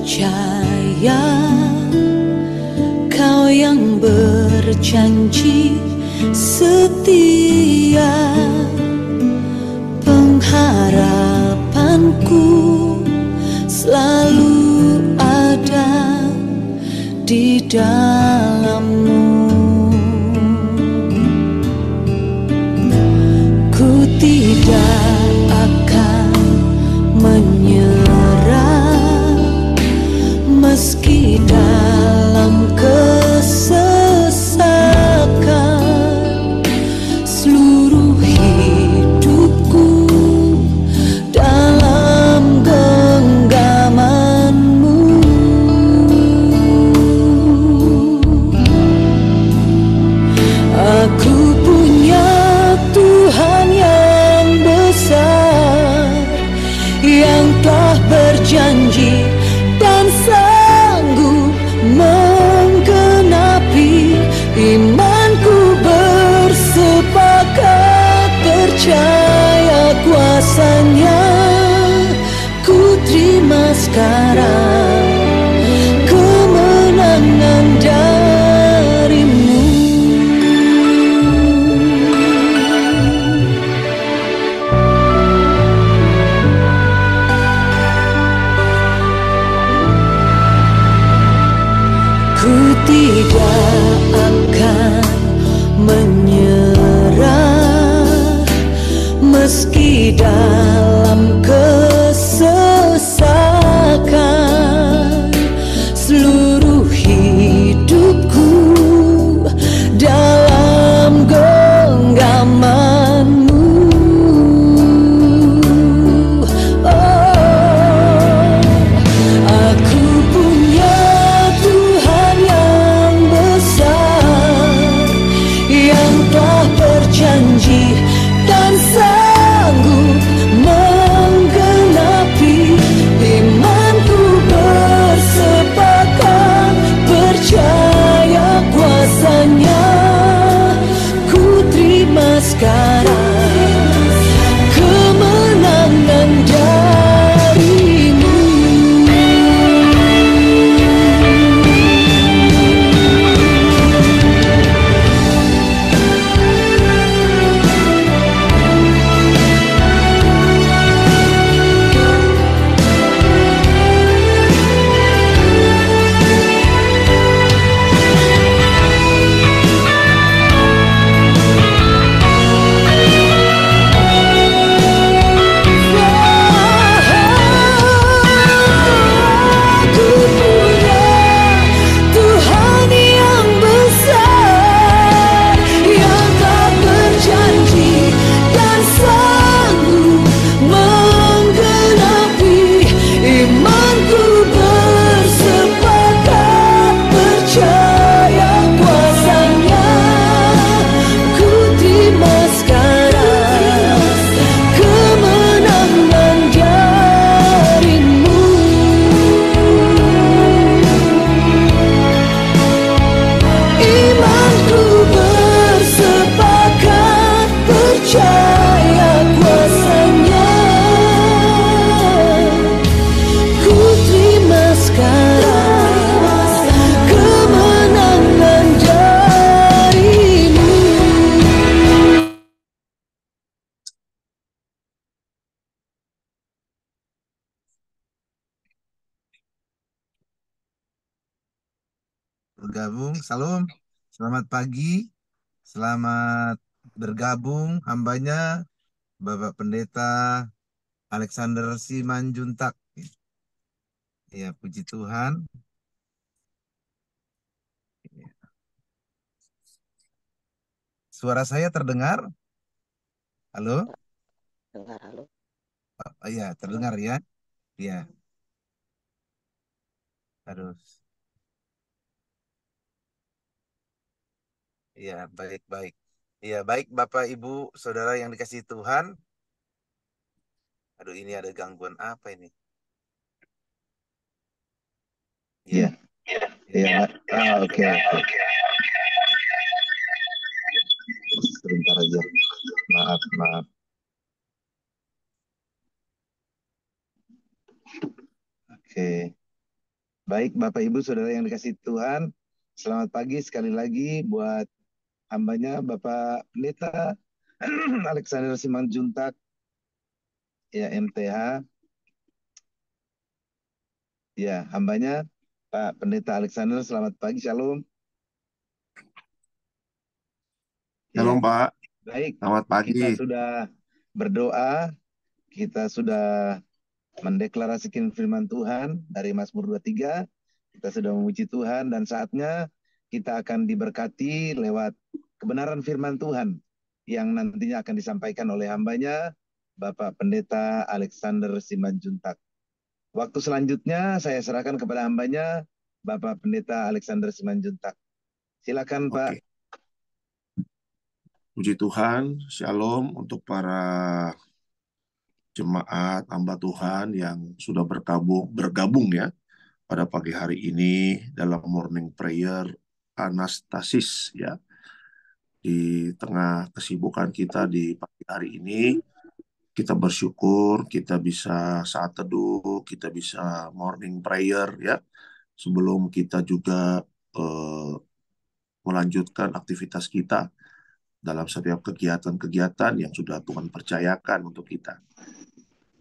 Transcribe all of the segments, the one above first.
percaya Kau yang berjanji setia, pengharapanku selalu ada di dalam-Mu. Ku tidak akan menyerah meski dalam kesesakan. Seluruh hidupku dalam genggaman-Mu. Aku punya Tuhan yang besar, yang telah berjanji dan sanggup menggenapi. Imanku bersepakat percaya kuasa-Nya. Ku terima sekarang kemenangan dari-Mu. Ku tidak akan menyerah meski dalam kesesakan. Seluruh hidupku dalam genggaman-Mu. Oh, aku punya Tuhan yang besar, yang telah berjanji dan sanggup menggenapi. Imanku bersepakat percaya kuasa-Nya. Ku terima sekarang kemenangan dari-Mu. Bergabung, salam, selamat pagi, selamat bergabung hambanya Bapak Pendeta Alexander Simanjuntak. Ya, puji Tuhan. Suara saya terdengar? Halo? Dengar, halo. Oh, iya, terdengar ya? Iya. Terus. Iya, baik-baik. Iya, baik Bapak Ibu Saudara yang dikasihi Tuhan. Aduh, ini ada gangguan apa ini? Iya. Iya. Oke. Sebentar aja. Maaf. Oke. Baik, Bapak Ibu Saudara yang dikasihi Tuhan, selamat pagi sekali lagi buat hambanya Bapak Pendeta Alexander Simanjuntak, ya MTH, ya hambanya Pak Pendeta Alexander, selamat pagi, Shalom. Shalom Ya, Pak, baik, selamat pagi. kita sudah berdoa, kita sudah mendeklarasikan firman Tuhan dari Mazmur 23, kita sudah memuji Tuhan dan saatnya kita akan diberkati lewat kebenaran firman Tuhan yang nantinya akan disampaikan oleh hambanya Bapak Pendeta Alexander Simanjuntak. Waktu selanjutnya saya serahkan kepada hambanya Bapak Pendeta Alexander Simanjuntak. Silakan Pak. Oke, puji Tuhan, Shalom untuk para jemaat hamba Tuhan yang sudah bergabung ya pada pagi hari ini dalam morning prayer Anastasis ya. Di tengah kesibukan kita di pagi hari ini, kita bersyukur kita bisa saat teduh, kita bisa morning prayer ya. Sebelum kita juga melanjutkan aktivitas kita dalam setiap kegiatan-kegiatan yang sudah Tuhan percayakan untuk kita.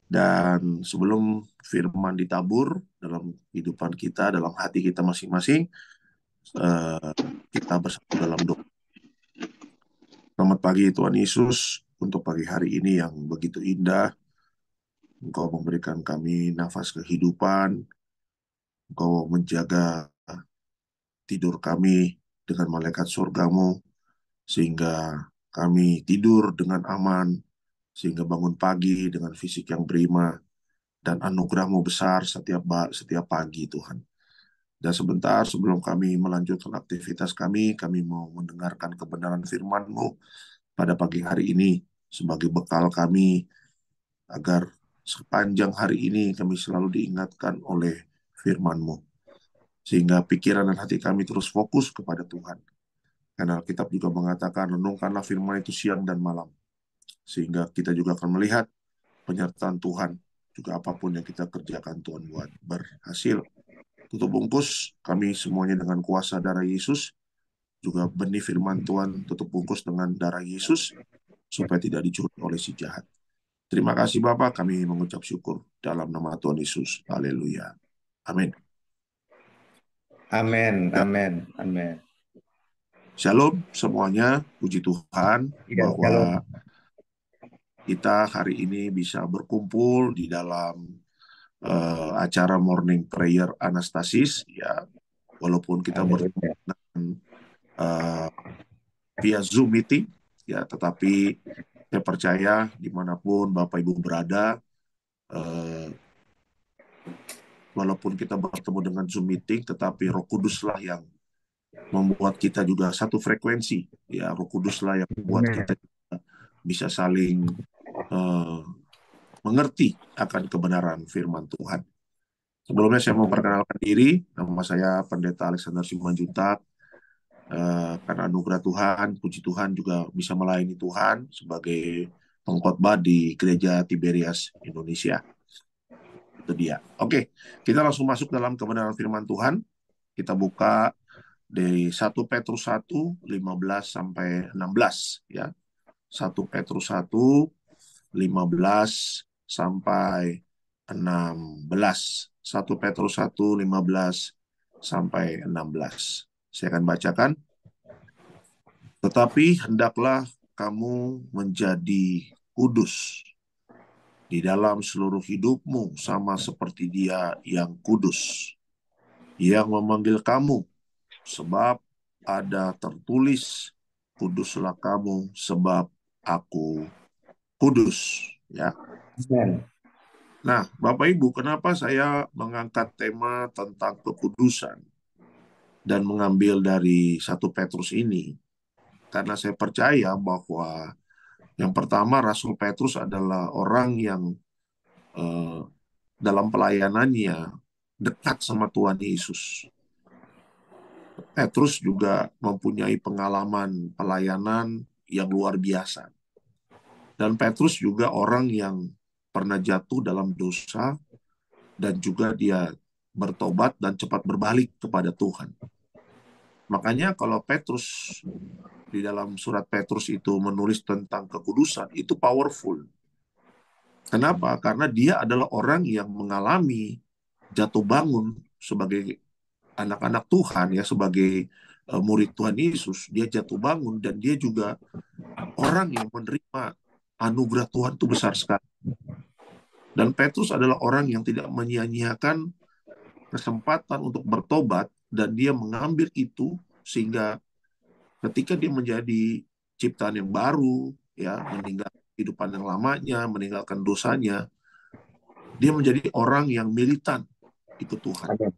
Dan sebelum firman ditabur dalam kehidupan kita, dalam hati kita masing-masing, kita bersatu dalam doa. Selamat pagi Tuhan Yesus, untuk pagi hari ini yang begitu indah. Engkau memberikan kami nafas kehidupan, Engkau menjaga tidur kami dengan malaikat surgamu, sehingga kami tidur dengan aman, sehingga bangun pagi dengan fisik yang prima, dan anugerah-Mu besar setiap pagi Tuhan. Dan sebentar sebelum kami melanjutkan aktivitas kami mau mendengarkan kebenaran firman-Mu pada pagi hari ini sebagai bekal kami, agar sepanjang hari ini kami selalu diingatkan oleh firman-Mu, sehingga pikiran dan hati kami terus fokus kepada Tuhan. Karena Alkitab juga mengatakan, renungkanlah firman itu siang dan malam, sehingga kita juga akan melihat penyertaan Tuhan. Juga apapun yang kita kerjakan, Tuhan buat berhasil. Tutup bungkus kami semuanya dengan kuasa darah Yesus. Juga benih firman Tuhan tutup bungkus dengan darah Yesus, supaya tidak dicuri oleh si jahat. Terima kasih Bapa, kami mengucap syukur dalam nama Tuhan Yesus. Haleluya. Amin. Amin, Ya. amin, amin. Shalom semuanya, puji Tuhan Ya, bahwa shalom. kita hari ini bisa berkumpul di dalam acara morning prayer Anastasis ya, walaupun kita Haleluya. bertemu via Zoom meeting ya, tetapi saya percaya dimanapun Bapak Ibu berada, walaupun kita bertemu dengan Zoom meeting, tetapi Roh Kuduslah yang membuat kita juga satu frekuensi ya. Roh Kuduslah yang membuat kita bisa saling mengerti akan kebenaran firman Tuhan. Sebelumnya saya memperkenalkan diri, nama saya Pendeta Alexander Simanjuntak. Karena anugerah Tuhan, puji Tuhan juga bisa melayani Tuhan sebagai pengkhotbah di Gereja Tiberias Indonesia. Itu dia. Oke, kita langsung masuk dalam kebenaran firman Tuhan. Kita buka dari 1 Petrus 1, 15 sampai 16 ya. 1 Petrus 1, 15 sampai 16. 1 Petrus 1, 15 sampai 16. Saya akan bacakan. Tetapi hendaklah kamu menjadi kudus di dalam seluruh hidupmu, sama seperti Dia yang kudus, yang memanggil kamu. Sebab ada tertulis, kuduslah kamu sebab aku kudus. Ya. Nah, Bapak Ibu, kenapa saya mengangkat tema tentang kekudusan dan mengambil dari 1 Petrus ini? Karena saya percaya bahwa yang pertama, Rasul Petrus adalah orang yang dalam pelayanannya dekat sama Tuhan Yesus. Petrus juga mempunyai pengalaman pelayanan yang luar biasa. Dan Petrus juga orang yang pernah jatuh dalam dosa, dan juga dia bertobat dan cepat berbalik kepada Tuhan. Makanya kalau Petrus di dalam surat Petrus itu menulis tentang kekudusan, itu powerful. Kenapa? Karena dia adalah orang yang mengalami jatuh bangun sebagai anak-anak Tuhan, ya, sebagai murid Tuhan Yesus. Dia jatuh bangun dan dia juga orang yang menerima anugerah Tuhan itu besar sekali. Dan Petrus adalah orang yang tidak menyia-nyiakan kesempatan untuk bertobat, dan dia mengambil itu sehingga ketika dia menjadi ciptaan yang baru, ya, meninggalkan kehidupan yang lamanya, meninggalkan dosanya, dia menjadi orang yang militan ikut Tuhan.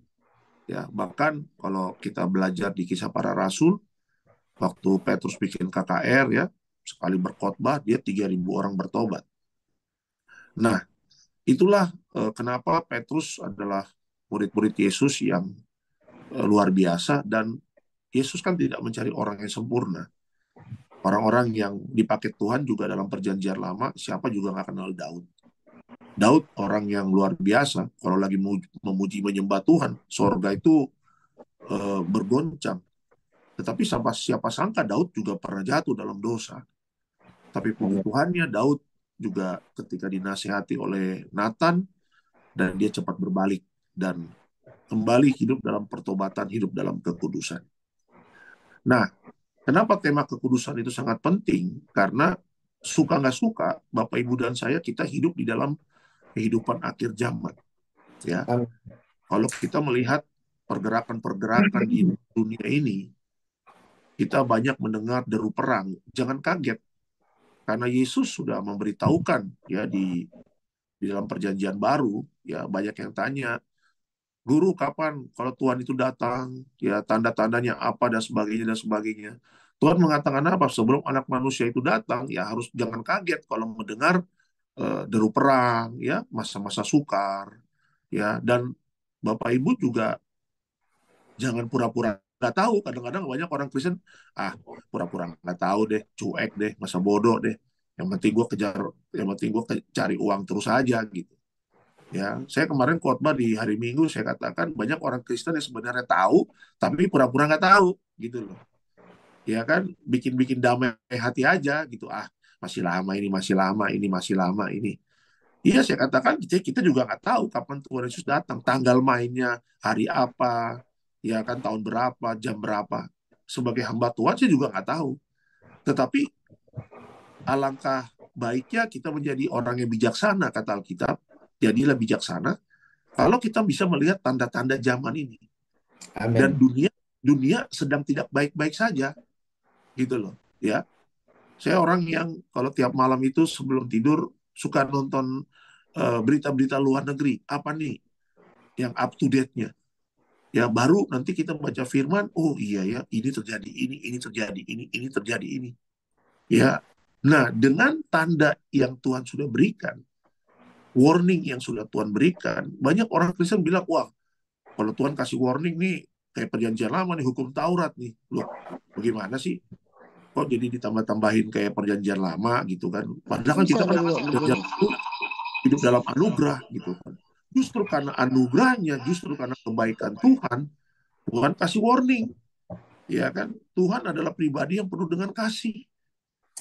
Ya, bahkan kalau kita belajar di Kisah Para Rasul, waktu Petrus bikin KKR, ya, sekali berkhotbah dia 3.000 orang bertobat. Nah, itulah kenapa Petrus adalah murid-murid Yesus yang luar biasa, dan Yesus kan tidak mencari orang yang sempurna. Orang-orang yang dipakai Tuhan juga dalam perjanjian lama, siapa juga nggak kenal Daud. Daud orang yang luar biasa, kalau lagi memuji menyembah Tuhan, sorga itu bergoncang. Tetapi siapa sangka Daud juga pernah jatuh dalam dosa. Tapi puji Tuhannya, Daud juga ketika dinasihati oleh Nathan, dan dia cepat berbalik dan kembali hidup dalam pertobatan, hidup dalam kekudusan. Nah, kenapa tema kekudusan itu sangat penting? Karena suka nggak suka, Bapak Ibu dan saya, kita hidup di dalam kehidupan akhir zaman. Ya, kalau kita melihat pergerakan-pergerakan di dunia ini, kita banyak mendengar deru perang. Jangan kaget, karena Yesus sudah memberitahukan, ya, di dalam perjanjian baru, ya, banyak yang tanya, Guru, kapan kalau Tuhan itu datang? Ya, tanda-tandanya apa dan sebagainya dan sebagainya. Tuhan mengatakan apa? Sebelum anak manusia itu datang, ya harus jangan kaget kalau mendengar deru perang, ya, masa-masa sukar, ya, dan Bapak Ibu juga jangan pura-pura nggak tahu. Kadang-kadang banyak orang Kristen, pura-pura nggak tahu deh, cuek deh, masa bodoh deh. Yang penting gue cari uang terus aja gitu. Ya, saya kemarin khotbah di hari Minggu, saya katakan banyak orang Kristen yang sebenarnya tahu, tapi pura-pura nggak tahu, gitu loh. Ya kan, bikin-bikin damai hati aja, gitu. Masih lama ini, masih lama ini, masih lama ini. Iya, saya katakan kita juga nggak tahu kapan Tuhan Yesus datang, tanggal mainnya, hari apa, ya kan, tahun berapa, jam berapa. Sebagai hamba Tuhan, saya juga nggak tahu. Tetapi alangkah baiknya kita menjadi orang yang bijaksana, kata Alkitab. Jadilah bijaksana kalau kita bisa melihat tanda-tanda zaman ini. Amen. Dan dunia sedang tidak baik-baik saja, gitu loh. Ya, saya orang yang kalau tiap malam itu sebelum tidur suka nonton berita-berita luar negeri. Apa nih yang up to date-nya? Ya, baru nanti kita baca firman, oh iya ya, ini terjadi ini terjadi ini terjadi ini. Ya, nah, dengan tanda yang Tuhan sudah berikan, warning yang sudah Tuhan berikan, banyak orang Kristen bilang, wah, kalau Tuhan kasih warning nih, kayak perjanjian lama nih, hukum Taurat nih. Loh, bagaimana sih? Kok jadi ditambah-tambahin kayak perjanjian lama gitu kan? Padahal kan kita kan hidup dalam anugerah gitu kan. Justru karena anugerahnya, justru karena kebaikan Tuhan kasih warning. Ya kan? Tuhan adalah pribadi yang penuh dengan kasih.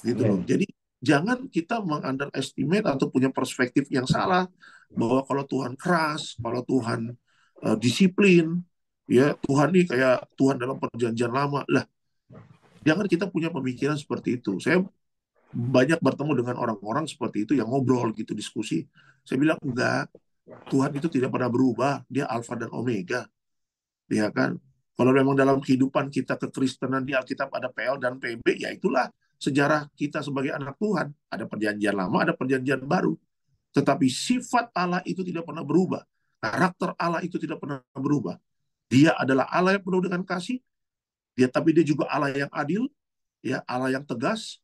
Gitu loh. Jadi jangan kita meng-underestimate atau punya perspektif yang salah bahwa kalau Tuhan keras, kalau Tuhan disiplin, ya Tuhan ini kayak Tuhan dalam perjanjian lama. Lah, jangan kita punya pemikiran seperti itu. Saya banyak bertemu dengan orang-orang seperti itu yang ngobrol gitu, diskusi. Saya bilang enggak, Tuhan itu tidak pernah berubah, dia Alfa dan Omega. Ya kan? Kalau memang dalam kehidupan kita kekristenan di Alkitab ada PL dan PB, ya itulah sejarah kita sebagai anak Tuhan. Ada perjanjian lama, ada perjanjian baru. Tetapi sifat Allah itu tidak pernah berubah. Karakter Allah itu tidak pernah berubah. Dia adalah Allah yang penuh dengan kasih. Tapi dia juga Allah yang adil, ya, Allah yang tegas,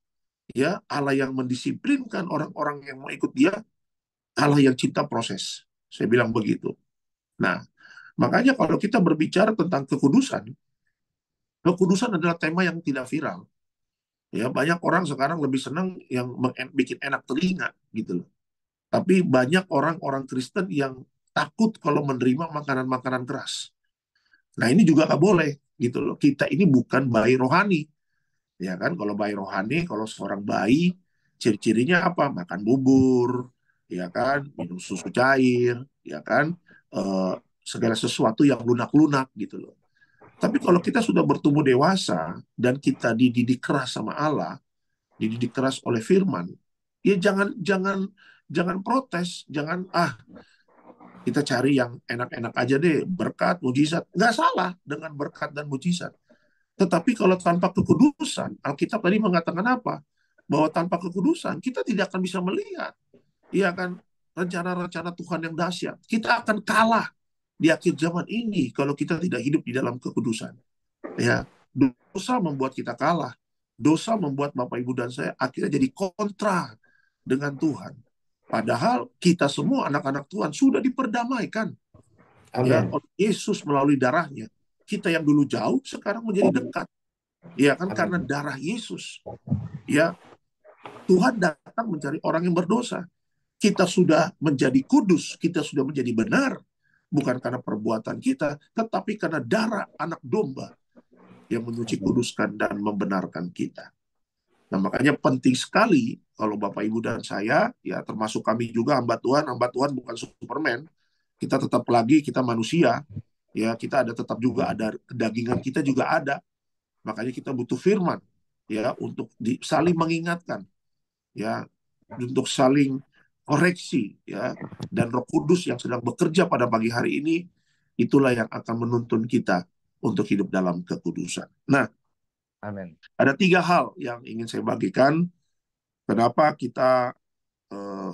ya, Allah yang mendisiplinkan orang-orang yang mau ikut dia, Allah yang cinta proses. Saya bilang begitu. Nah, makanya kalau kita berbicara tentang kekudusan adalah tema yang tidak viral. Ya, banyak orang sekarang lebih senang yang bikin enak telinga gitu loh. Tapi banyak orang-orang Kristen yang takut kalau menerima makanan-makanan keras. Nah, ini juga nggak boleh gitu loh. Kita ini bukan bayi rohani, ya kan? Kalau bayi rohani, kalau seorang bayi, ciri-cirinya apa? Makan bubur, ya kan? Minum susu cair, ya kan? Eh, Segala sesuatu yang lunak-lunak gitu loh. Tapi kalau kita sudah bertumbuh dewasa dan kita dididik keras sama Allah, dididik keras oleh Firman, ya jangan jangan jangan protes, jangan kita cari yang enak-enak aja deh, berkat, mujizat. Nggak salah dengan berkat dan mujizat. Tetapi kalau tanpa kekudusan, Alkitab tadi mengatakan apa? Bahwa tanpa kekudusan, kita tidak akan bisa melihat. Iya kan? Rencana-rencana Tuhan yang dahsyat. Kita akan kalah di akhir zaman ini kalau kita tidak hidup di dalam kekudusan. Ya, dosa membuat kita kalah. Dosa membuat Bapak Ibu dan saya akhirnya jadi kontra dengan Tuhan. Padahal kita semua anak-anak Tuhan sudah diperdamaikan ya Amin. oleh Yesus melalui darahnya. Kita yang dulu jauh sekarang menjadi dekat. Ya kan, Amin. karena darah Yesus. Ya, Tuhan datang mencari orang yang berdosa. Kita sudah menjadi kudus, kita sudah menjadi benar, bukan karena perbuatan kita, tetapi karena darah anak domba yang menyuci, kuduskan, dan membenarkan kita. Nah, makanya penting sekali kalau Bapak Ibu dan saya, ya termasuk kami juga hamba Tuhan bukan Superman. Kita tetap lagi, kita manusia, ya kita tetap juga ada kedagingan, kita juga ada. Makanya kita butuh firman, ya untuk saling mengingatkan, ya untuk saling koreksi, ya. Dan Roh Kudus yang sedang bekerja pada pagi hari ini, itulah yang akan menuntun kita untuk hidup dalam kekudusan. Nah, Amin. ada 3 hal yang ingin saya bagikan. Kenapa kita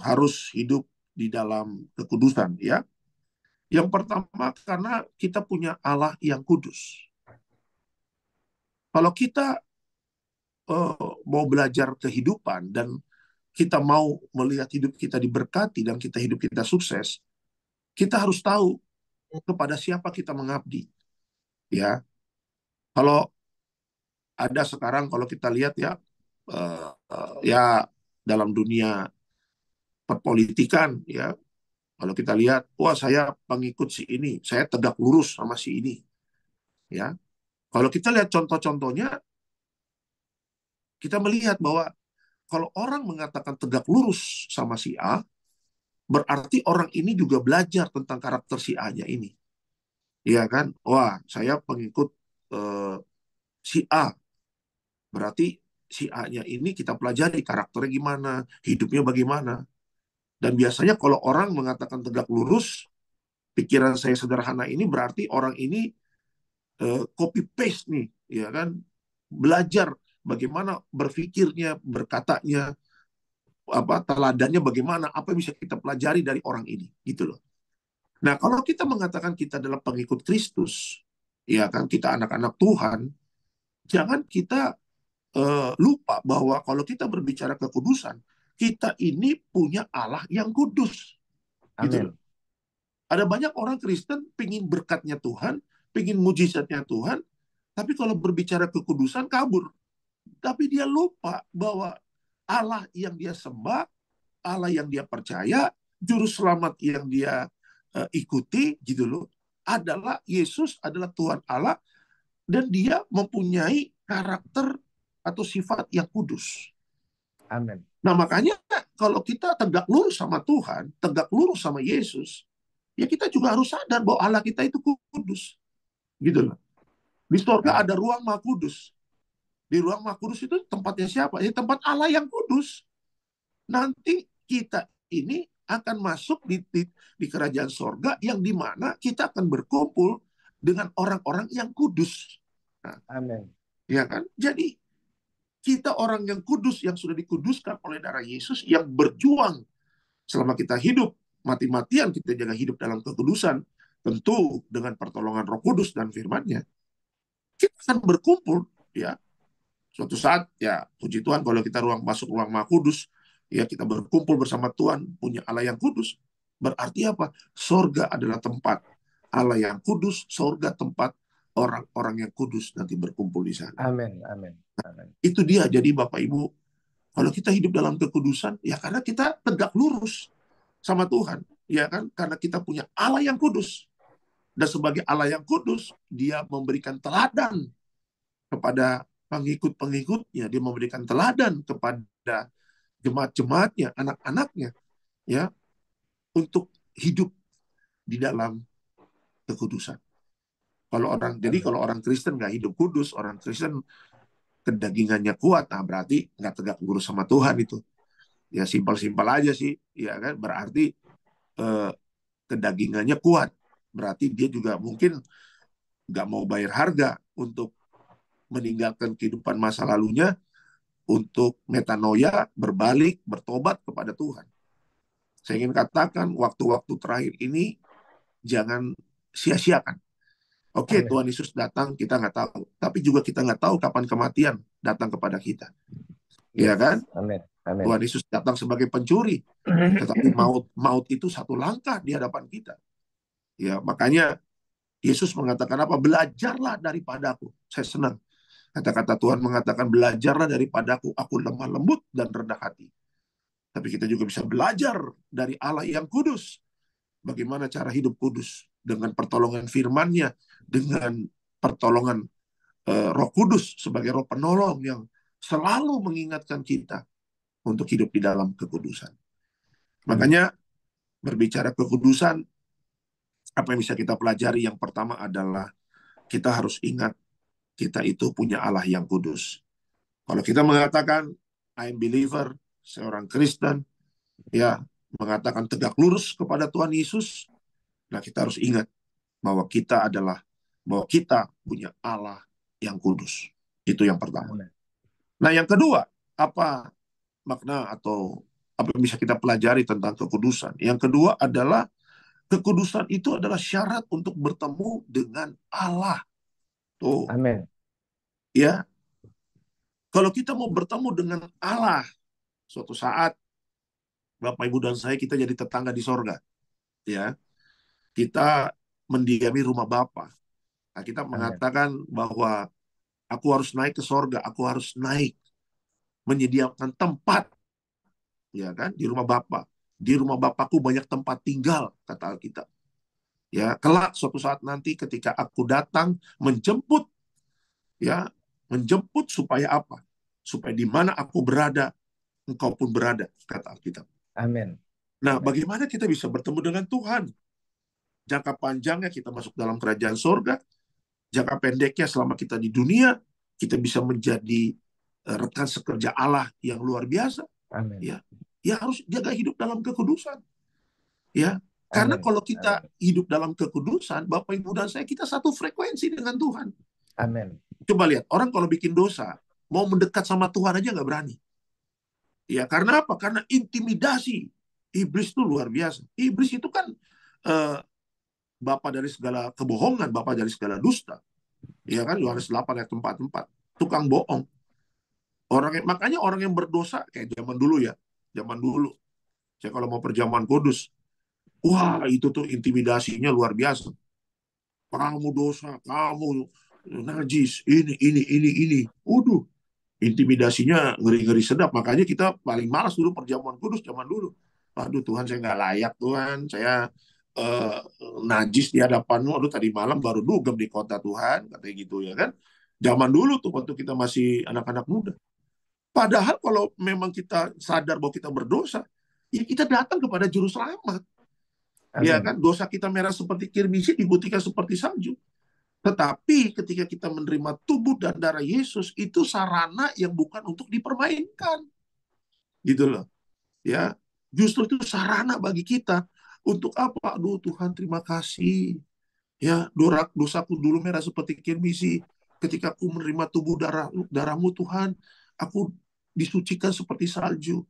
harus hidup di dalam kekudusan, ya? Yang pertama, karena kita punya Allah yang kudus. Kalau kita mau belajar kehidupan dan kita mau melihat hidup kita diberkati dan hidup kita sukses, kita harus tahu kepada siapa kita mengabdi, ya. Kalau ada sekarang, kalau kita lihat ya, ya dalam dunia perpolitikan, ya, kalau kita lihat, wah saya pengikut si ini, saya tegak lurus sama si ini, ya. Kalau kita lihat contoh-contohnya, kita melihat bahwa kalau orang mengatakan tegak lurus sama si A, berarti orang ini juga belajar tentang karakter si A-nya ini. Iya kan? Wah, saya pengikut si A. Berarti si A-nya ini kita pelajari karakternya gimana, hidupnya bagaimana. Dan biasanya kalau orang mengatakan tegak lurus, pikiran saya sederhana ini berarti orang ini copy paste nih, ya kan? Belajar bagaimana berpikirnya, berkatanya, teladannya bagaimana, apa yang bisa kita pelajari dari orang ini, gitu loh. Nah, kalau kita mengatakan kita adalah pengikut Kristus, ya kan, kita anak-anak Tuhan, jangan kita lupa bahwa kalau kita berbicara kekudusan, kita ini punya Allah yang kudus, gitu Amin. loh. Ada banyak orang Kristen pingin berkatnya Tuhan, pingin mujizatnya Tuhan, tapi kalau berbicara kekudusan kabur. Tapi dia lupa bahwa Allah yang dia sembah, Allah yang dia percaya, juru selamat yang dia ikuti, gitu loh, adalah Yesus, adalah Tuhan Allah, dan dia mempunyai karakter atau sifat yang kudus. Amin. Nah, makanya kalau kita tegak lurus sama Tuhan, tegak lurus sama Yesus, ya kita juga harus sadar bahwa Allah kita itu kudus, gitu loh. Di surga ada ruang Maha Kudus. Di ruang Maha Kudus itu tempatnya siapa? Ya tempat Allah yang kudus. Nanti kita ini akan masuk di kerajaan sorga yang dimana kita akan berkumpul dengan orang-orang yang kudus. Nah, Amin. ya kan? Jadi kita orang yang kudus, yang sudah dikuduskan oleh darah Yesus, yang berjuang selama kita hidup, mati-matian kita jaga hidup dalam kekudusan, tentu dengan pertolongan Roh Kudus dan firman-Nya, kita akan berkumpul, ya. Suatu saat, ya puji Tuhan kalau kita masuk ruang Maha Kudus, ya kita berkumpul bersama Tuhan, punya Allah yang kudus. Berarti apa? Sorga adalah tempat Allah yang kudus, sorga tempat orang-orang yang kudus nanti berkumpul di sana. Amin. Amin. Amin. Itu dia. Jadi Bapak Ibu, kalau kita hidup dalam kekudusan, ya karena kita tegak lurus sama Tuhan, ya kan? Karena kita punya Allah yang kudus. Dan sebagai Allah yang kudus, dia memberikan teladan kepada pengikut-pengikutnya, dia memberikan teladan kepada jemaat-jemaatnya, anak-anaknya, ya, untuk hidup di dalam kekudusan. Jadi kalau orang Kristen nggak hidup kudus, orang Kristen kedagingannya kuat, nah berarti nggak tegak lurus sama Tuhan itu. Ya simpel-simpel aja sih, ya kan? Berarti kedagingannya kuat, berarti dia juga mungkin nggak mau bayar harga untuk meninggalkan kehidupan masa lalunya, untuk metanoia, berbalik, bertobat kepada Tuhan. Saya ingin katakan, waktu-waktu terakhir ini jangan sia-siakan. Oke, Tuhan Yesus datang, kita nggak tahu. Tapi juga kita nggak tahu kapan kematian datang kepada kita. Ya kan? Amin. Tuhan Yesus datang sebagai pencuri. Tetapi maut itu satu langkah di hadapan kita. Ya, makanya Yesus mengatakan apa? Belajarlah daripadaku. Saya senang. Kata-kata Tuhan mengatakan, belajarlah daripadaku. Aku lemah lembut dan rendah hati. Tapi kita juga bisa belajar dari Allah yang kudus. Bagaimana cara hidup kudus. Dengan pertolongan firman-Nya. Dengan pertolongan Roh Kudus sebagai roh penolong yang selalu mengingatkan kita untuk hidup di dalam kekudusan. Makanya berbicara kekudusan, apa yang bisa kita pelajari? Yang pertama adalah kita harus ingat kita itu punya Allah yang kudus. Kalau kita mengatakan I am believer, seorang Kristen, ya mengatakan tegak lurus kepada Tuhan Yesus, nah kita harus ingat bahwa kita punya Allah yang kudus. Itu yang pertama. Nah, yang kedua, apa makna atau apa yang bisa kita pelajari tentang kekudusan? Yang kedua adalah kekudusan itu adalah syarat untuk bertemu dengan Allah. Tuh. Amin. Ya. Kalau kita mau bertemu dengan Allah, suatu saat Bapak Ibu dan saya kita jadi tetangga di sorga. Ya. Kita mendiami rumah Bapa. Nah, kita mengatakan bahwa aku harus naik ke sorga, aku harus naik menyediakan tempat, ya kan, di rumah Bapa. Di rumah Bapakku banyak tempat tinggal, kata Alkitab. Ya, kelak suatu saat nanti ketika aku datang menjemput, ya, menjemput supaya apa? Supaya di mana aku berada, engkau pun berada, kata Alkitab. Amin. Nah, bagaimana kita bisa bertemu dengan Tuhan? Jangka panjangnya kita masuk dalam kerajaan sorga, jangka pendeknya selama kita di dunia, kita bisa menjadi rekan sekerja Allah yang luar biasa. Amin. Ya harus jaga hidup dalam kekudusan. Ya, karena kalau kita hidup dalam kekudusan, Bapak Ibu dan saya, kita satu frekuensi dengan Tuhan. Amin. Coba lihat, orang kalau bikin dosa, mau mendekat sama Tuhan aja nggak berani. Ya, karena apa? Karena intimidasi. Iblis itu luar biasa. Iblis itu kan bapa dari segala kebohongan, bapa dari segala dusta. Ya kan, Yohanes 8 ayat 44. Tukang bohong. Makanya orang yang berdosa, kayak zaman dulu ya. Zaman dulu. Saya kalau mau perjamuan kudus, wah itu tuh intimidasinya luar biasa. Kamu dosa, kamu najis, ini. Waduh, intimidasinya ngeri-ngeri sedap. Makanya kita paling malas dulu perjamuan kudus zaman dulu. Aduh Tuhan, saya nggak layak Tuhan, saya najis di hadapanmu. Aduh tadi malam baru dugem di kota Tuhan, katanya gitu ya kan. Zaman dulu tuh waktu kita masih anak-anak muda. Padahal kalau memang kita sadar bahwa kita berdosa, ya kita datang kepada juru selamat. Ya kan, dosa kita merah seperti kirmisi, diputihkan seperti salju. Tetapi ketika kita menerima tubuh dan darah Yesus, itu sarana yang bukan untuk dipermainkan. Gitu loh. Ya, justru itu sarana bagi kita untuk apa? Aduh Tuhan, terima kasih. Ya, dosaku dulu merah seperti kirmisi. Ketika aku menerima tubuh darahmu Tuhan, aku disucikan seperti salju.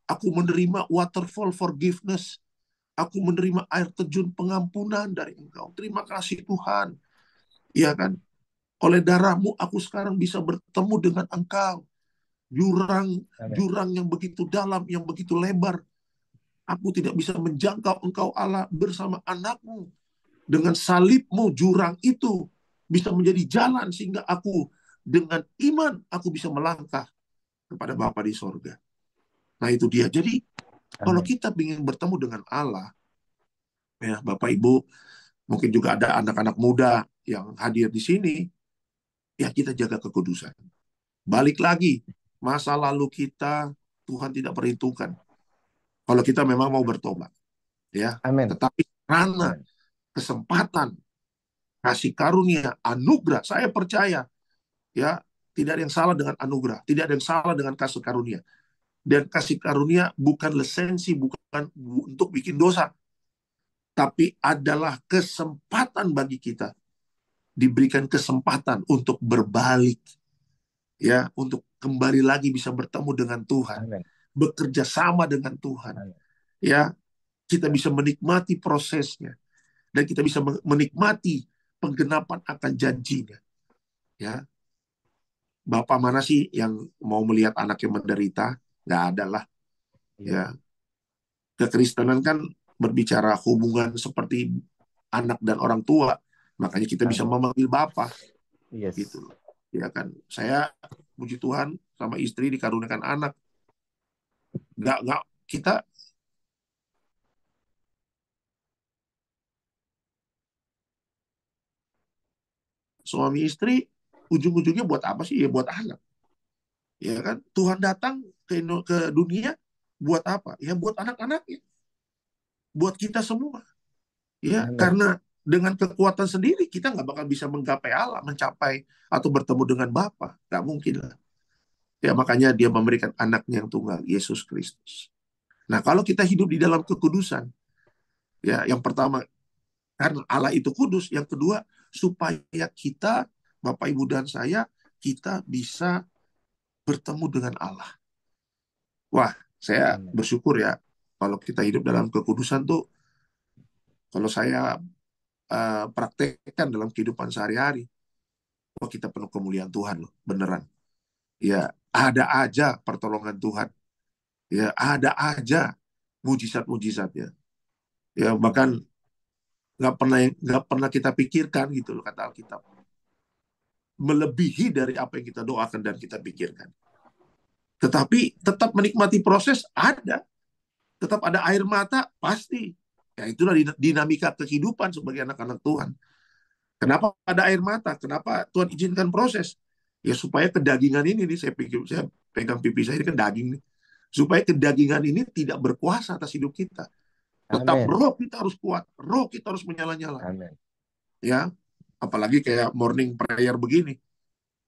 Aku menerima waterfall forgiveness. Aku menerima air terjun pengampunan dari Engkau. Terima kasih Tuhan. Ya kan? Oleh darahmu aku sekarang bisa bertemu dengan Engkau. Jurang yang begitu dalam, yang begitu lebar. Aku tidak bisa menjangkau Engkau Allah bersama anakmu. Dengan salibmu jurang itu bisa menjadi jalan sehingga aku dengan iman aku bisa melangkah kepada Bapa di sorga. Nah itu dia. Jadi Kalau Amin. kita ingin bertemu dengan Allah, ya Bapak Ibu, mungkin juga ada anak-anak muda yang hadir di sini, ya kita jaga kekudusan. Balik lagi, masa lalu kita Tuhan tidak perhitungkan. Kalau kita memang mau bertobat, ya. Amin. Tetapi karena Amin. kesempatan, kasih karunia, anugerah, saya percaya, ya, tidak ada yang salah dengan anugerah, tidak ada yang salah dengan kasih karunia. Dan kasih karunia bukan lisensi, bukan untuk bikin dosa, tapi adalah kesempatan bagi kita, diberikan kesempatan untuk berbalik, ya, untuk kembali lagi bisa bertemu dengan Tuhan, Amin. bekerja sama dengan Tuhan, Amin. ya, kita bisa menikmati prosesnya dan kita bisa menikmati penggenapan akan janjinya, ya. Bapak mana sih yang mau melihat anaknya menderita? Nggak ada lah, Iya. ya. Kekristenan kan berbicara hubungan seperti anak dan orang tua, makanya kita bisa Amin. memanggil Bapa, Yes. gitu loh. Ya kan, saya puji Tuhan sama istri dikaruniakan anak. Nggak kita suami istri ujung-ujungnya buat apa sih? Ya buat anak, ya kan. Tuhan datang ke dunia buat apa? Ya buat anak-anaknya, buat kita semua, ya. Amin. Karena dengan kekuatan sendiri kita nggak bakal bisa menggapai Allah, mencapai atau bertemu dengan Bapa, nggak mungkin lah. Ya makanya Dia memberikan anaknya yang tunggal, Yesus Kristus. Nah kalau kita hidup di dalam kekudusan, ya yang pertama karena Allah itu kudus, yang kedua supaya kita, Bapak Ibu dan saya, kita bisa bertemu dengan Allah. Wah, saya Amin. bersyukur ya kalau kita hidup dalam kekudusan tuh, kalau saya praktekkan dalam kehidupan sehari-hari, wah kita penuh kemuliaan Tuhan loh, beneran. Ya, ada aja pertolongan Tuhan. Ya, ada aja mujizat-mujizatnya. Ya, bahkan nggak pernah kita pikirkan gitu loh, kata Alkitab. Melebihi dari apa yang kita doakan dan kita pikirkan. Tetapi tetap menikmati proses ada. Tetap ada air mata, pasti. Ya itulah dinamika kehidupan sebagai anak-anak Tuhan. Kenapa ada air mata? Kenapa Tuhan izinkan proses? Ya supaya kedagingan ini nih, saya pegang pipi saya ini kan daging nih. Supaya kedagingan ini tidak berkuasa atas hidup kita. Tetap Amin. roh kita harus kuat, roh kita harus menyala-nyala. Amin. Ya, apalagi kayak morning prayer begini.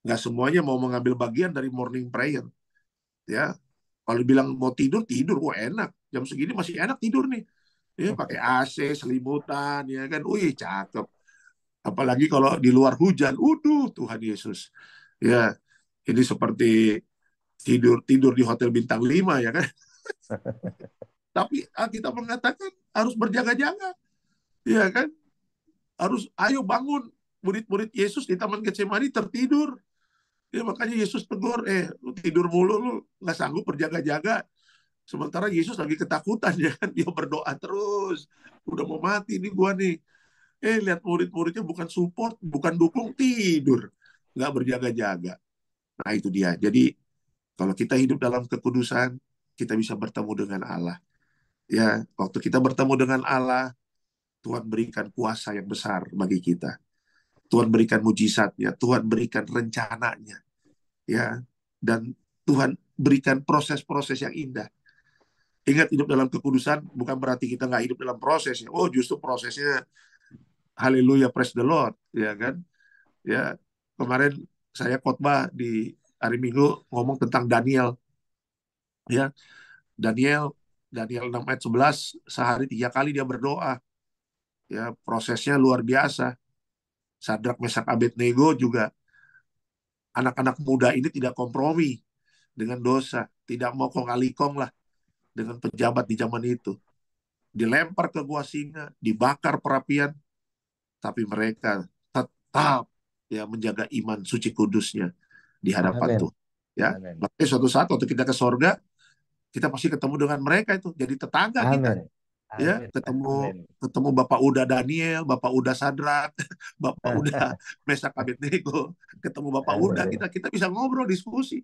Nggak semuanya mau mengambil bagian dari morning prayer. Ya, kalau bilang mau tidur, tidur. Wah enak. Jam segini masih enak tidur nih. Ya, pakai AC, selimutan, ya kan. Wih, cakep. Apalagi kalau di luar hujan. Tuhan Yesus. Ya, ini seperti tidur di hotel bintang 5, ya kan. Tapi kita mengatakan harus berjaga-jaga. Ya kan. Harus ayo bangun. Murid-murid Yesus di Taman Getsemani tertidur. Ya, makanya Yesus tegur, lu tidur mulu, lu nggak sanggup berjaga-jaga. Sementara Yesus lagi ketakutan, ya kan. Dia berdoa terus. Udah mau mati nih gua nih. Lihat murid-muridnya bukan support, bukan dukung, tidur. Nggak berjaga-jaga. Nah, itu dia. Jadi, kalau kita hidup dalam kekudusan, kita bisa bertemu dengan Allah. Ya, waktu kita bertemu dengan Allah, Tuhan berikan kuasa yang besar bagi kita. Tuhan berikan mujizatnya, Tuhan berikan rencananya. Ya, dan Tuhan berikan proses-proses yang indah. Ingat, hidup dalam kekudusan bukan berarti kita nggak hidup dalam prosesnya. Oh, justru prosesnya haleluya, praise the Lord, ya kan? Ya, kemarin saya khotbah di hari Minggu ngomong tentang Daniel, ya. Daniel Daniel 6 ayat 11, sehari 3 kali dia berdoa. Ya, prosesnya luar biasa. Sadrak, Mesak, Abednego juga, anak-anak muda ini tidak kompromi dengan dosa, tidak mau kong kali kong lah dengan pejabat di zaman itu. Dilempar ke gua singa, dibakar perapian, tapi mereka tetap ya menjaga iman suci kudusnya di hadapan Amin. Tuhan. Ya, Amin. makanya suatu saat waktu kita ke sorga, kita pasti ketemu dengan mereka itu, jadi tetangga kita. Amin. Ya, Amin. ketemu Amin. ketemu Bapak Uda Daniel, Bapak Uda Sadrak, Bapak Uda Mesak Abednego, ketemu Bapak Uda, Amin. kita bisa ngobrol, diskusi.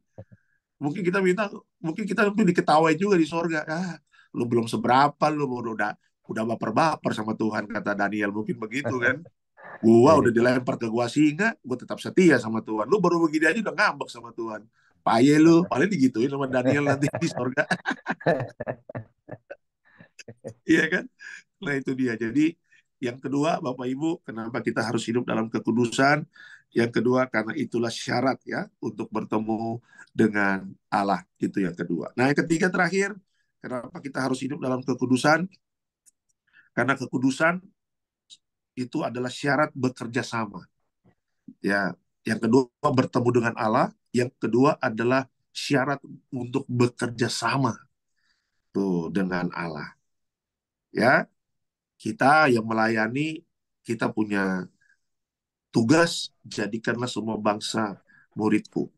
Mungkin kita nanti diketawai juga di sorga. Lu belum seberapa, lu udah baper-baper sama Tuhan, kata Daniel, mungkin begitu kan. Gua udah dilempar ke gua singa, gua tetap setia sama Tuhan. Lu baru begini aja udah ngambek sama Tuhan. Paye lu, paling digituin sama Daniel nanti di surga. Iya kan? Nah itu dia. Jadi yang kedua, Bapak Ibu, kenapa kita harus hidup dalam kekudusan? Yang kedua, karena itulah syarat ya untuk bertemu dengan Allah. Itu yang kedua. Nah yang ketiga terakhir, kenapa kita harus hidup dalam kekudusan? Karena kekudusan itu adalah syarat bekerja sama. Ya, yang kedua bertemu dengan Allah, yang kedua adalah syarat untuk bekerja sama tuh dengan Allah. Ya, kita yang melayani, kita punya tugas, jadikanlah semua bangsa muridku.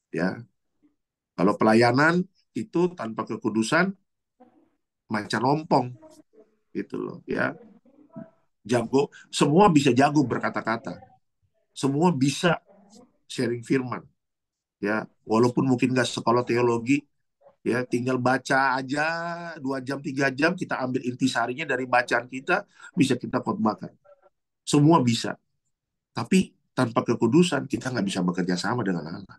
Ya, kalau pelayanan itu tanpa kekudusan, macan ompong, gitu loh. Ya, jago, semua bisa jago berkata-kata, semua bisa sharing firman. Ya, walaupun mungkin nggak sekolah teologi, ya tinggal baca aja 2 jam 3 jam, kita ambil intisarinya dari bacaan kita, bisa kita khotbahkan. Semua bisa. Tapi tanpa kekudusan kita nggak bisa bekerja sama dengan Allah.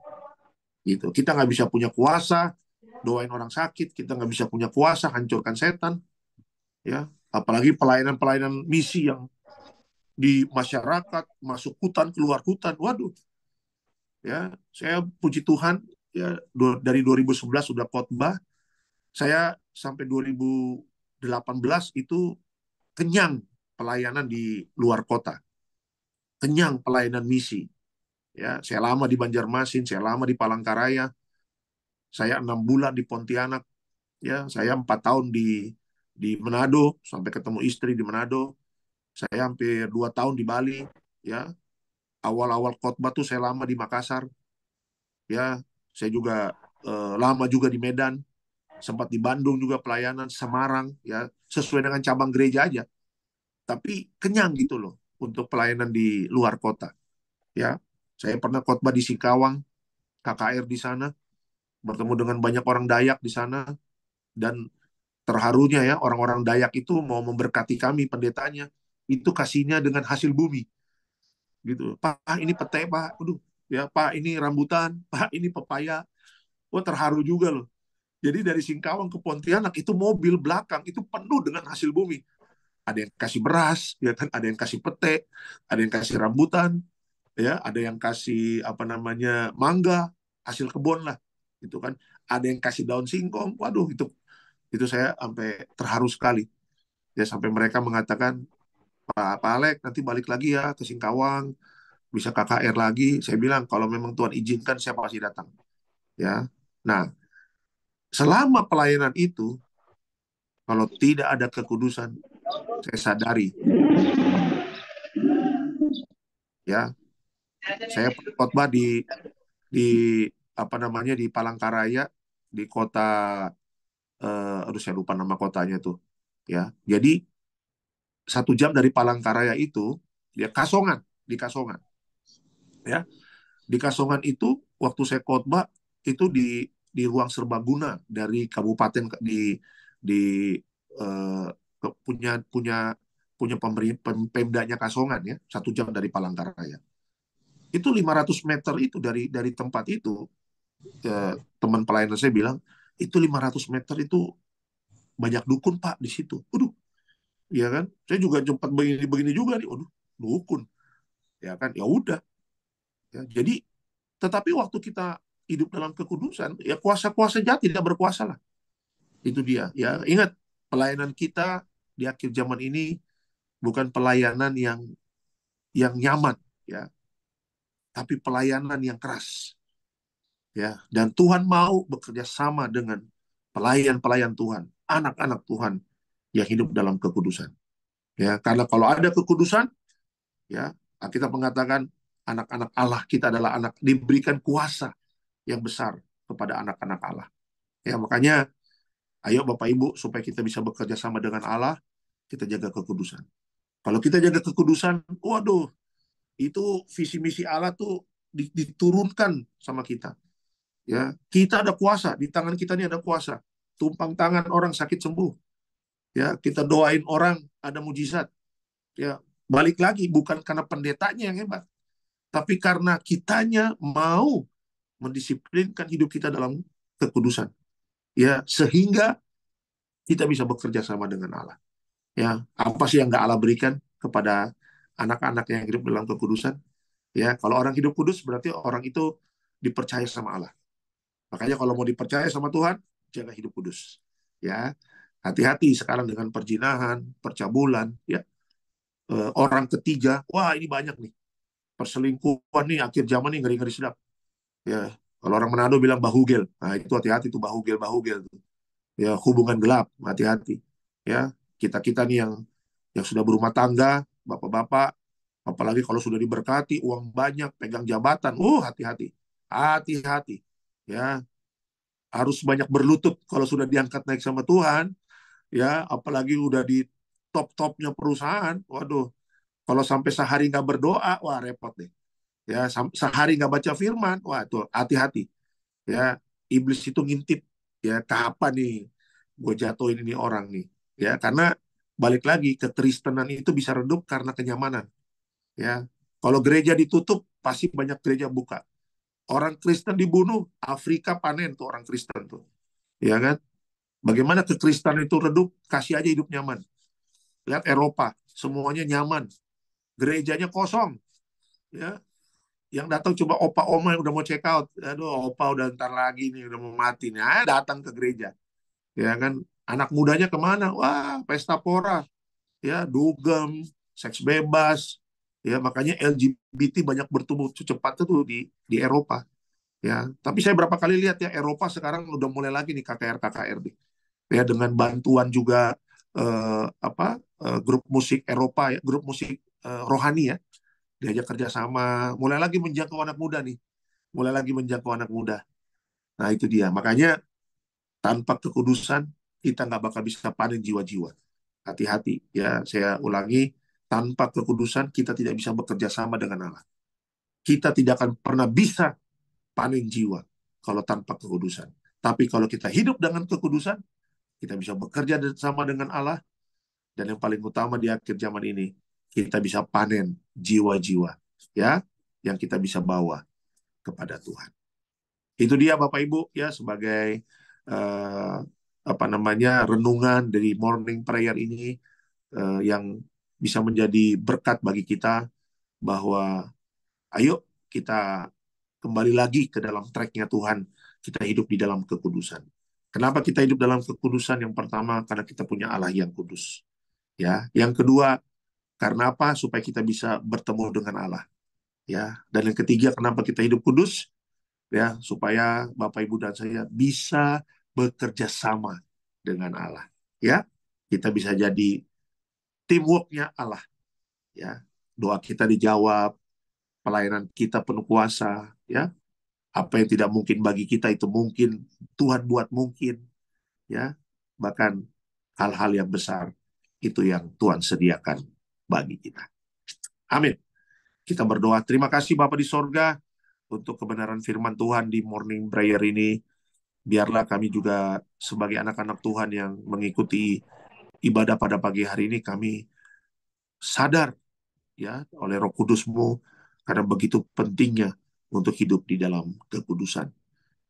Gitu. Kita nggak bisa punya kuasa doain orang sakit, kita nggak bisa punya kuasa hancurkan setan. Ya, apalagi pelayanan-pelayanan misi yang di masyarakat, masuk hutan, keluar hutan. Waduh. Ya, saya puji Tuhan ya dari 2011 sudah khotbah. Saya sampai 2018 itu kenyang pelayanan di luar kota. Kenyang pelayanan misi. Ya, saya lama di Banjarmasin, saya lama di Palangkaraya, saya 6 bulan di Pontianak, ya, saya 4 tahun di Manado sampai ketemu istri di Manado, saya hampir 2 tahun di Bali, ya, awal-awal khotbah tuh saya lama di Makassar, ya, saya juga lama juga di Medan, sempat di Bandung juga pelayanan, Semarang, ya, sesuai dengan cabang gereja aja, tapi kenyang gitu loh untuk pelayanan di luar kota, ya. Saya pernah khotbah di Singkawang, KKR di sana, bertemu dengan banyak orang Dayak di sana, dan terharunya ya orang-orang Dayak itu mau memberkati kami pendetanya, itu kasihnya dengan hasil bumi, gitu. Pak, ini pete Pak, aduh, ya Pak ini rambutan, Pak ini pepaya, wah terharu juga loh. Jadi dari Singkawang ke Pontianak itu mobil belakang itu penuh dengan hasil bumi. Ada yang kasih beras, ya kan, ada yang kasih pete, ada yang kasih rambutan, ya, ada yang kasih apa namanya mangga, hasil kebun lah, gitu kan. Ada yang kasih daun singkong. Waduh, itu saya sampai terharu sekali. Ya sampai mereka mengatakan, Pak Alek nanti balik lagi ya ke Singkawang, bisa KKR lagi. Saya bilang kalau memang Tuhan izinkan saya pasti datang. Ya. Nah, selama pelayanan itu kalau tidak ada kekudusan, saya sadari ya, saya khotbah di apa namanya di Palangkaraya, di kota aduh saya lupa nama kotanya tuh, ya. Jadi 1 jam dari Palangkaraya itu ya Kasongan, di Kasongan, ya. Di Kasongan itu waktu saya khotbah itu di ruang serbaguna dari kabupaten di eh, punya punya punya pemdanya Kasongan, ya, 1 jam dari Palangkaraya. Itu 500 meter itu dari tempat itu, teman pelayanan saya bilang itu 500 meter itu banyak dukun Pak di situ. Waduh, ya kan? Saya juga sempat begini juga nih. Waduh, dukun. Ya kan? Ya udah. Ya, jadi tetapi waktu kita hidup dalam kekudusan, ya kuasa-kuasa jahat tidak berkuasa lah. Itu dia. Ya, ingat pelayanan kita di akhir zaman ini bukan pelayanan yang nyaman, ya, tapi pelayanan yang keras. Ya, dan Tuhan mau bekerja sama dengan pelayan-pelayan Tuhan, anak-anak Tuhan yang hidup dalam kekudusan. Ya, karena kalau ada kekudusan, ya, kita mengatakan anak-anak Allah kita adalah anak diberikan kuasa yang besar kepada anak-anak Allah. Ya, makanya ayo Bapak Ibu supaya kita bisa bekerja sama dengan Allah, kita jaga kekudusan. Kalau kita jaga kekudusan, waduh, itu visi misi Allah tuh diturunkan sama kita. Ya, kita ada kuasa, di tangan kita ini ada kuasa. tumpang tangan orang sakit sembuh. Ya, kita doain orang ada mujizat. Ya, balik lagi bukan karena pendetanya yang hebat, tapi karena kitanya mau mendisiplinkan hidup kita dalam kekudusan. Ya, sehingga kita bisa bekerja sama dengan Allah. Ya, apa sih yang nggak Allah berikan kepada anak-anak yang hidup dalam kekudusan? Ya, kalau orang hidup kudus berarti orang itu dipercaya sama Allah. Makanya kalau mau dipercaya sama Tuhan, jaga hidup kudus. Ya, hati-hati sekarang dengan perjinahan, percabulan, ya. Orang ketiga, wah ini banyak nih. Perselingkuhan nih akhir zaman nih ngeri-ngeri sedap. Ya, kalau orang Manado bilang bahugel. Nah, itu hati-hati tuh bahugel tuh. Ya, hubungan gelap, hati-hati. Ya, kita-kita nih yang sudah berumah tangga, bapak-bapak, apalagi kalau sudah diberkati, uang banyak, pegang jabatan, hati-hati. Hati-hati. Ya, harus banyak berlutut kalau sudah diangkat naik sama Tuhan, ya, apalagi udah di top-topnya perusahaan, waduh, kalau sampai sehari nggak berdoa, wah repot deh. Ya, sehari nggak baca firman, wah tuh hati-hati. Ya, iblis itu ngintip, ya kapan nih gue jatuhin ini orang nih. Ya, karena balik lagi kekristenan itu bisa redup karena kenyamanan. Ya, kalau gereja ditutup, pasti banyak gereja buka. Orang Kristen dibunuh, Afrika panen tuh orang Kristen tuh. Ya kan? Bagaimana kekristenan itu redup? Kasih aja hidup nyaman. Lihat Eropa, semuanya nyaman. Gerejanya kosong. Ya, yang datang coba opa oma yang udah mau check out. Aduh, opa udah ntar lagi nih, udah mau mati nih. Datang ke gereja. Ya kan? Anak mudanya kemana? Wah, pesta pora. Ya, dugem, seks bebas. Ya, makanya LGBT banyak bertumbuh cepat tuh di Eropa. Ya, tapi saya berapa kali lihat ya Eropa sekarang udah mulai lagi nih KKR nih. Ya, dengan bantuan juga grup musik Eropa ya, grup musik rohani ya, diajak kerjasama, mulai lagi menjangkau anak muda nih, mulai lagi menjangkau anak muda. Nah itu dia, makanya tanpa kekudusan kita nggak bakal bisa panen jiwa-jiwa. Hati-hati ya, saya ulangi, tanpa kekudusan kita tidak bisa bekerja sama dengan Allah. Kita tidak akan pernah bisa panen jiwa kalau tanpa kekudusan. Tapi kalau kita hidup dengan kekudusan, kita bisa bekerja sama dengan Allah, dan yang paling utama di akhir zaman ini, kita bisa panen jiwa-jiwa ya yang kita bisa bawa kepada Tuhan. Itu dia Bapak Ibu ya, sebagai renungan dari morning prayer ini yang bisa menjadi berkat bagi kita, bahwa ayo kita kembali lagi ke dalam track-nya Tuhan, kita hidup di dalam kekudusan. Kenapa kita hidup dalam kekudusan? Yang pertama, karena kita punya Allah yang kudus. Ya, yang kedua, karena apa? Supaya kita bisa bertemu dengan Allah. Ya, dan yang ketiga, kenapa kita hidup kudus? Ya, supaya Bapak Ibu dan saya bisa bekerja sama dengan Allah. Ya, kita bisa jadi teamwork-nya Allah. Ya, doa kita dijawab, pelayanan kita penuh kuasa. Ya, apa yang tidak mungkin bagi kita itu mungkin Tuhan buat mungkin. Ya, bahkan hal-hal yang besar itu yang Tuhan sediakan bagi kita. Amin. Kita berdoa. Terima kasih Bapa di sorga untuk kebenaran firman Tuhan di morning prayer ini. Biarlah kami juga sebagai anak-anak Tuhan yang mengikuti ibadah pada pagi hari ini, kami sadar ya oleh Roh Kudus-Mu, karena begitu pentingnya untuk hidup di dalam kekudusan.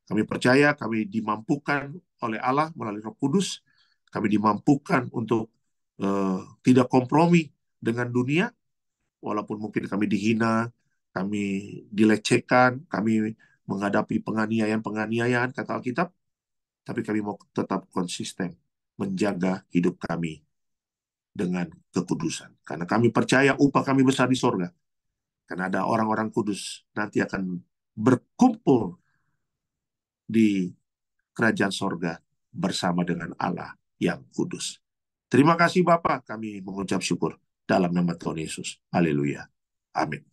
Kami percaya kami dimampukan oleh Allah melalui Roh Kudus. Kami dimampukan untuk tidak kompromi dengan dunia, walaupun mungkin kami dihina, kami dilecehkan, kami menghadapi penganiayaan kata Alkitab, tapi kami mau tetap konsisten menjaga hidup kami dengan kekudusan. Karena kami percaya upah kami besar di sorga. Karena ada orang-orang kudus nanti akan berkumpul di kerajaan sorga bersama dengan Allah yang kudus. Terima kasih Bapa, kami mengucap syukur dalam nama Tuhan Yesus. Haleluya. Amin.